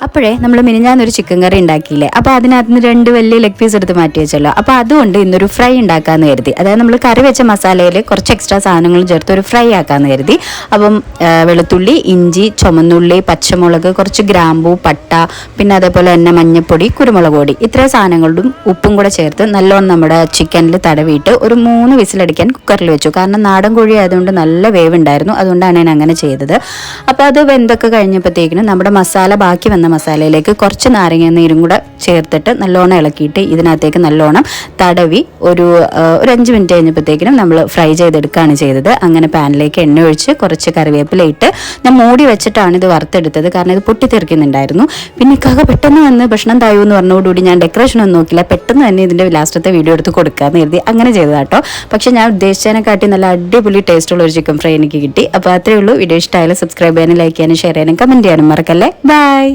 അപ്പോഴേ നമ്മൾ മിനിഞ്ഞാന്നൊരു ചിക്കൻ കറി ഉണ്ടാക്കിയില്ലേ, അപ്പോൾ അതിനകത്ത് നിന്ന് 2 വലിയ ലെഗ് പീസ് എടുത്ത് മാറ്റി വെച്ചല്ലോ. അപ്പോൾ അതുകൊണ്ട് ഇന്നൊരു ഫ്രൈ ഉണ്ടാക്കാമെന്ന് കരുതി. അതായത് നമ്മൾ കറി വെച്ച മസാലയിൽ കുറച്ച് എക്സ്ട്രാ സാധനങ്ങളും ചേർത്ത് ഒരു ഫ്രൈ ആക്കാമെന്ന് കരുതി. അപ്പം വെളുത്തുള്ളി, ഇഞ്ചി, ചുമന്നുള്ളി, പച്ചമുളക്, കുറച്ച് ഗ്രാമ്പൂ, പട്ട, പിന്നെ അതേപോലെ തന്നെ മഞ്ഞൾപ്പൊടി, കുരുമുളക് പൊടി, ഇത്രയും സാധനങ്ങളും ഉപ്പും കൂടെ ചേർത്ത് നല്ലോണം നമ്മുടെ ചിക്കനിൽ തടവിയിട്ട് ഒരു 3 വിസിലടിക്കാൻ കുക്കറിൽ വെച്ചു. കാരണം നാടൻ കോഴി ആയതുകൊണ്ട് നല്ല വേവ് ഉണ്ടായിരുന്നു, അതുകൊണ്ടാണ് ഞാൻ അങ്ങനെ ചെയ്തത്. അപ്പോൾ അത് വെന്തൊക്കെ കഴിഞ്ഞപ്പോഴത്തേക്കിനും നമ്മുടെ മസാല, ബാക്കി വന്ന മസാലയിലേക്ക് കുറച്ച് നാരങ്ങ നീരും കൂടെ ചേർത്തിട്ട് നല്ലോണം ഇളക്കിയിട്ട് ഇതിനകത്തേക്ക് നല്ലോണം തടവി ഒരു 5 മിനിറ്റ് കഴിഞ്ഞപ്പോഴത്തേക്കിനും നമ്മൾ ഫ്രൈ ചെയ്തെടുക്കുകയാണ് ചെയ്തത്. അങ്ങനെ പാനിലേക്ക് എണ്ണ ഒഴിച്ച് കുറച്ച് കറിവേപ്പില ഇട്ട് ഞാൻ മൂടി വെച്ചിട്ടാണ് ഇത് വറുത്തെടുത്തത്. കാരണം ഇത് പൊട്ടിത്തെറിക്കുന്നുണ്ടായിരുന്നു. പിന്നെ ഇക്കാക്ക പെട്ടെന്ന് വന്ന് ഭക്ഷണം തായൂ എന്ന് പറഞ്ഞതോടുകൂടി ഞാൻ ഡെക്കറേഷൻ ഒന്നും നോക്കില്ല, പെട്ടെന്ന് തന്നെ ഇതിൻ്റെ ലാസ്റ്റത്തെ വീഡിയോ എടുത്ത് കൊടുക്കാമെന്ന് കരുതി അങ്ങനെ ചെയ്തതാട്ടോ. പക്ഷെ ഞാൻ ഉദ്ദേശിച്ചതിനെക്കാട്ടി നല്ല അടിപൊളി ടേസ്റ്റുള്ള ഒരു ചിക്കൻ ഫ്രൈ എനിക്ക് കിട്ടി. അപ്പോൾ അത്രയേ ഉള്ളൂ. വീഡിയോ ഇഷ്ടമായാലും സബ്സ്ക്രൈബ് ചെയ്യാനും ലൈക്ക് ചെയ്യാനും ഷെയർ ചെയ്യാനും കമൻറ്റ് ചെയ്യാനും മറക്കല്ലേ. ബൈ.